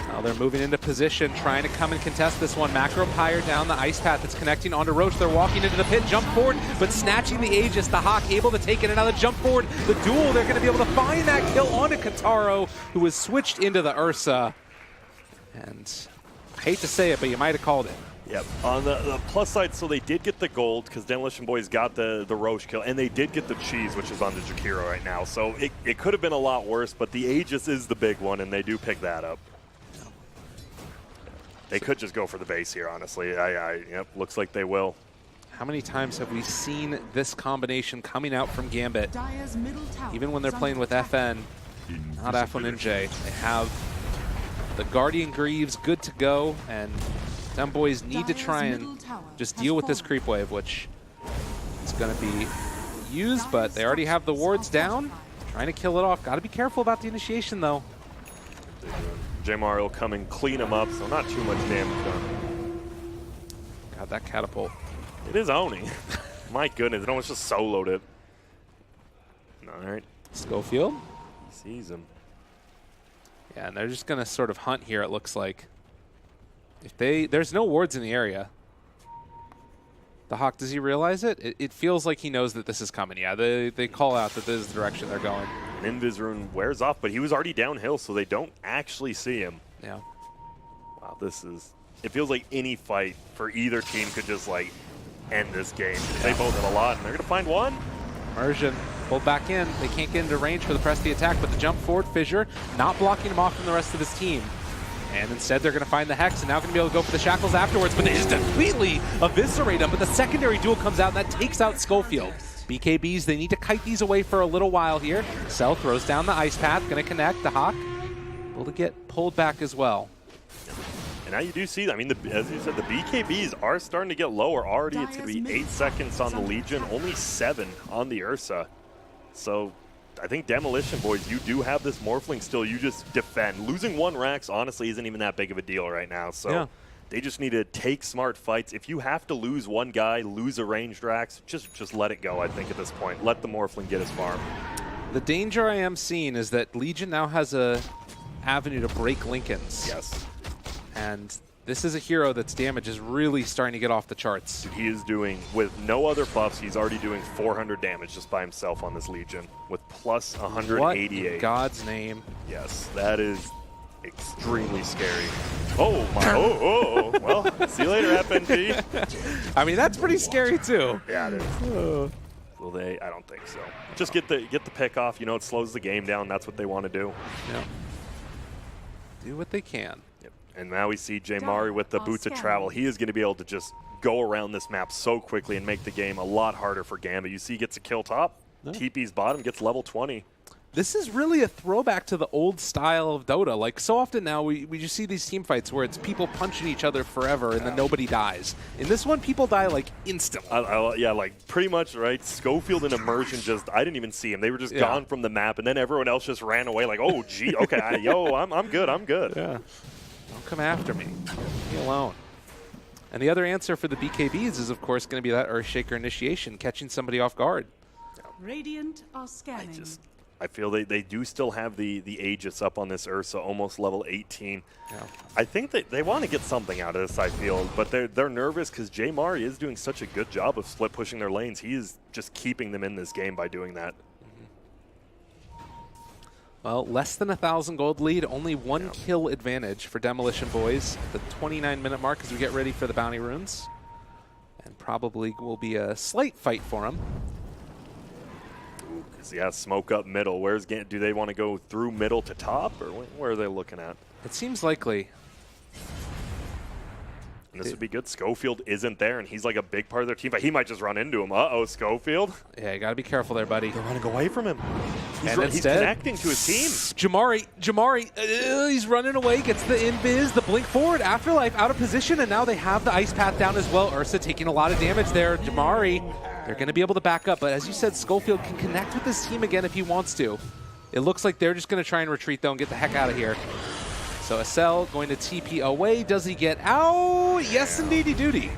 Now they're moving into position, trying to come and contest this one. Macro Pyre down the Ice Path that's connecting onto Roche. They're walking into the pit, jump forward, but snatching the Aegis. The Hawk able to take it, and now the jump forward. The duel, they're going to be able to find that kill onto Kataro, who was switched into the Ursa. And I hate to say it, but you might have called it. Yep. On the plus side, so they did get the gold because Demolition Boys got the Roche kill, and they did get the cheese, which is on the Jakiro right now. So it could have been a lot worse, but the Aegis is the big one, and they do pick that up. They could just go for the base here, honestly. Yep, looks like they will. How many times have we seen this combination coming out from Gambit? Dire's middle tower Even when they're is playing under with attack. FN, not F1NJ. They have the Guardian Greaves good to go, and DemBoys need to try and just deal with this creep wave, which is going to be used, but they already have the wards down. Trying to kill it off. Got to be careful about the initiation, though. Jamar will come and clean him up, so not too much damage done. Got that catapult. It is owning. My goodness, it almost just soloed it. All right. Schofield. He sees him. Yeah, and they're just going to sort of hunt here, it looks like. There's no wards in the area. The Hawk, does he realize it? It feels like he knows that this is coming. Yeah, they call out that this is the direction they're going. Invis rune wears off, but he was already downhill, so they don't actually see him. Yeah. Wow, it feels like any fight for either team could just, like, end this game. They both have a lot, and they're going to find one. Immersion pulled back in. They can't get into range for the press the attack, but the jump forward fissure not blocking him off from the rest of his team. And instead they're going to find the Hex and now going to be able to go for the Shackles afterwards, but they just completely eviscerate him. But the secondary duel comes out and that takes out Schofield. BKBs, they need to kite these away for a little while here. Cell throws down the Ice Path, going to connect. The Hawk able to get pulled back as well. And now you do see, I mean, as you said, the BKBs are starting to get lower already. It's going to be 8 seconds on the Legion, only 7 on the Ursa. So I think Demolition, boys, you do have this Morphling still. You just defend. Losing 1 Rax, honestly, isn't even that big of a deal right now. So they just need to take smart fights. If you have to lose 1 guy, lose a ranged Rax, just let it go, I think, at this point. Let the Morphling get his farm. The danger I am seeing is that Legion now has a avenue to break Lincoln's. Yes. And this is a hero that's damage is really starting to get off the charts. He is doing, with no other buffs, he's already doing 400 damage just by himself on this Legion with plus 188. What in God's name? Yes, that is extremely scary. Oh my, oh, well, see you later, FNG. I mean, that's pretty scary too. Yeah, it is. Will they? I don't think so. Just get the pick off, you know, it slows the game down, that's what they want to do. Yeah. Do what they can. And now we see Jamari with the boots of travel. He is going to be able to just go around this map so quickly and make the game a lot harder for Gambit. You see he gets a kill top, TP's bottom, gets level 20. This is really a throwback to the old style of Dota. Like, so often now we just see these team fights where it's people punching each other forever and then nobody dies. In this one, people die, like, instantly. Yeah, like, pretty much, right? Schofield and Immersion just, I didn't even see him. They were just gone from the map, and then everyone else just ran away like, oh, gee, okay, I'm good, I'm good. Yeah. Don't come after me. Leave me alone. And the other answer for the BKBs is, of course, going to be that Earthshaker initiation, catching somebody off guard. Radiant are scanning. I feel they do still have the Aegis up on this Ursa, almost level 18. Yeah. I think they want to get something out of this, I feel, but they're nervous because Jay Mari is doing such a good job of split pushing their lanes. He is just keeping them in this game by doing that. Well, less than 1,000 gold lead, only 1 kill advantage for Demolition Boys at the 29-minute mark as we get ready for the bounty runes. And probably will be a slight fight for them. Yeah, smoke up middle. Do they want to go through middle to top, or where are they looking at? It seems likely. And this would be good. Schofield isn't there, and he's like a big part of their team, but he might just run into him. Uh-oh, Schofield. Yeah, you got to be careful there, buddy. They're running away from him. He's instead, connecting to his team. Jamari, he's running away, gets the invis, the blink forward, Afterlife out of position, and now they have the Ice Path down as well. Ursa taking a lot of damage there. Jamari, they're going to be able to back up, but as you said, Schofield can connect with this team again if he wants to. It looks like they're just going to try and retreat, though, and get the heck out of here. So Acel going to TP away. Does he get out? Yes, indeedy duty.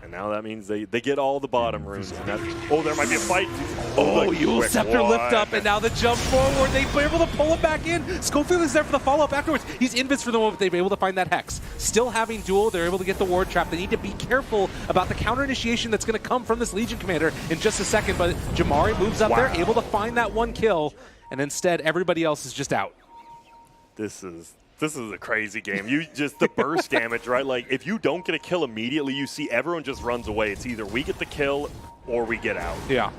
And now that means they get all the bottom runes. And there might be a fight. Oh, Yule Scepter lift up, and now the jump forward. They're able to pull him back in. Schofield is there for the follow-up afterwards. He's invis for the moment. They're able to find that Hex. Still having duel, they're able to get the ward trap. They need to be careful about the counter initiation that's going to come from this Legion commander in just a second. But Jamari moves up there, able to find that 1 kill, and instead everybody else is just out. This is a crazy game. You just, the burst damage, right? Like, if you don't get a kill immediately, you see everyone just runs away. It's either we get the kill or we get out. Yeah.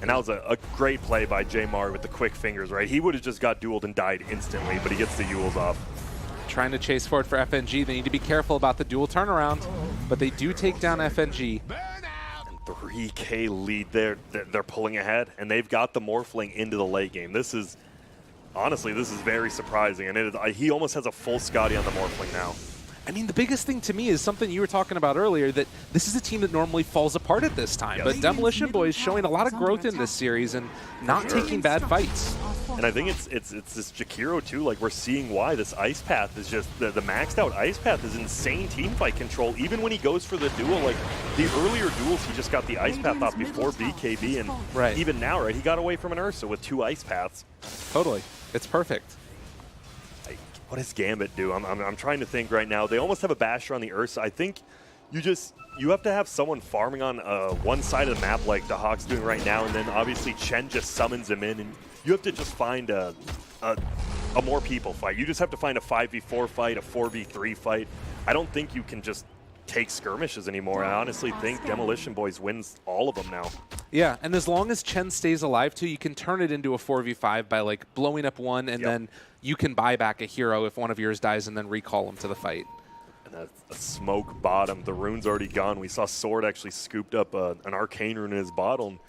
And that was a great play by Jay Mari with the quick fingers, right? He would have just got dueled and died instantly, but he gets the Yules off. Trying to chase forward for FNG. They need to be careful about the dual turnaround, but they do take down FNG. 3K lead there. They're pulling ahead, and they've got the Morphling into the late game. Honestly, this is very surprising, and he almost has a full Scotty on the Morphling now. I mean, the biggest thing to me is something you were talking about earlier, that this is a team that normally falls apart at this time. But Demolition Boys showing a lot of growth in this series and not taking bad fights. And I think it's this Jakiro too. Like, we're seeing why this ice path is just the maxed out ice path is insane team fight control. Even when he goes for the duel, like the earlier duels, he just got the ice path off before BKB, and even now, right, he got away from an Ursa with 2 ice paths. Totally, it's perfect. What does Gambit do? I'm trying to think right now. They almost have a basher on the Ursa. I think you have to have someone farming on one side of the map like the Hawks doing right now, and then obviously Chen just summons him in, and you have to just find a more people fight. You just have to find a 5v4 fight, a 4v3 fight. I don't think you can just take skirmishes anymore. I honestly think Demolition Boys wins all of them now. Yeah, and as long as Chen stays alive too, you can turn it into a 4v5 by like blowing up one, and then you can buy back a hero if one of yours dies and then recall him to the fight. And a smoke bottom. The rune's already gone. We saw Sword actually scooped up an arcane rune in his bottom.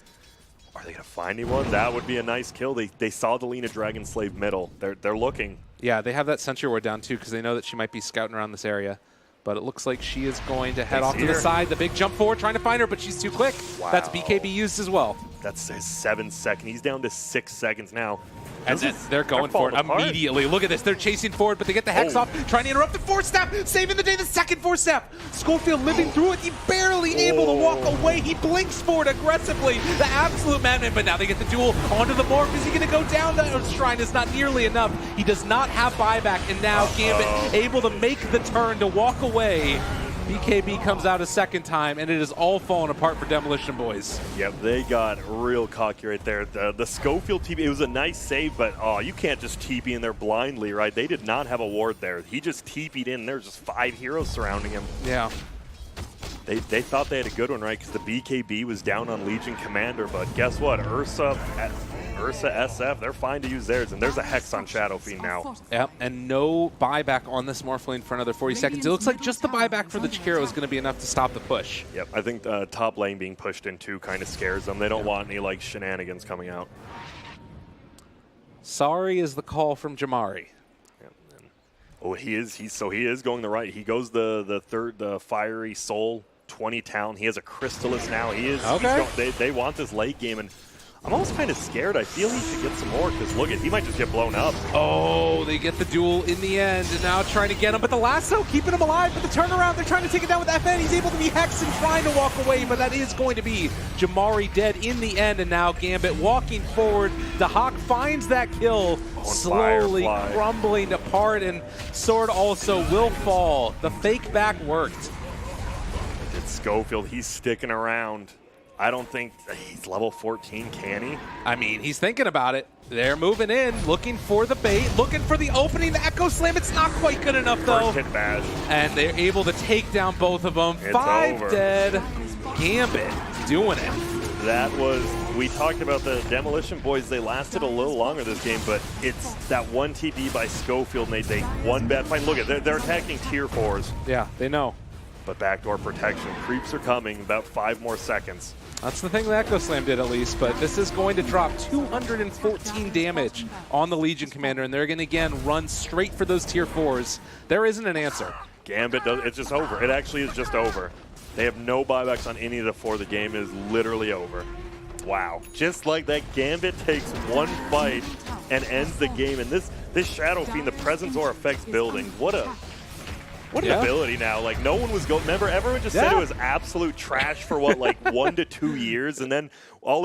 Are they going to find anyone? That would be a nice kill. They saw the Lina Dragon Slave middle. They're looking. Yeah, they have that Sentry Ward down too because they know that she might be scouting around this area. But it looks like she is going to head off to the side. The big jump forward, trying to find her, but she's too quick. Wow. That's BKB used as well. That's his 7 second. He's down to 6 seconds now. And then they're going for it immediately. Look at this. They're chasing forward, but they get the Hex off, trying to interrupt the 4-step, saving the day, the second 4-step. Schofield living through it. He barely able to walk away. He blinks forward aggressively. The absolute madman, but now they get the duel onto the Morph. Is he going to go down? The Shrine is not nearly enough. He does not have buyback, and now Gambit able to make the turn to walk away. BKB comes out a second time, and it is all falling apart for Demolition Boys. Yep, they got real cocky right there. The Schofield TP, it was a nice save, but you can't just TP in there blindly, right? They did not have a ward there. He just TP'd in. There's just 5 heroes surrounding him. Yeah. They thought they had a good one, right? Because the BKB was down on Legion Commander, but guess what? Ursa SF, they're fine to use theirs, and there's a Hex on Shadow Fiend now. Yep, and no buyback on this Morphling for another 40 seconds. It looks like just the buyback for the Jakiro is going to be enough to stop the push. Yep, I think top lane being pushed in too kind of scares them. They don't want any like shenanigans coming out. Sorry is the call from Jamari. Yep, oh, he is going the right. He goes the third Fiery Soul 20 Town. He has a Crystallis now. He is okay. They want this late game, and I'm almost kind of scared. I feel he should get some more, because look, he might just get blown up. Oh, they get the duel in the end, and now trying to get him. But the lasso keeping him alive, but the turnaround, they're trying to take it down with FN. He's able to be hexed and trying to walk away, but that is going to be Jamari dead in the end, and now Gambit walking forward. The Hawk finds that kill, slowly crumbling apart, and Sword also will fall. The fake back worked. It's Schofield. He's sticking around. I don't think he's level 14, can he? I mean, he's thinking about it. They're moving in, looking for the bait, looking for the opening. The Echo Slam, it's not quite good enough, though. First hit bash. And they're able to take down both of them. It's 5 over. Dead. Gambit doing it. That was, we talked about the Demolition Boys. They lasted a little longer this game, but it's that one TP by Schofield, and they one bad fight. Look at, they're attacking tier 4s. Yeah, they know. But backdoor protection. Creeps are coming, about 5 more seconds. That's the thing that Echo Slam did, at least, but this is going to drop 214 damage on the Legion Commander, and they're going to, again, run straight for those tier 4s. There isn't an answer. Gambit does, it's just over. It actually is just over. They have no buybacks on any of the 4. The game is literally over. Wow. Just like that, Gambit takes one fight and ends the game. And this Shadow Fiend, the Presence or Effects building, what an ability now. Like, no one was remember, everyone just said it was absolute trash for what, like 1 to 2 years, and then all of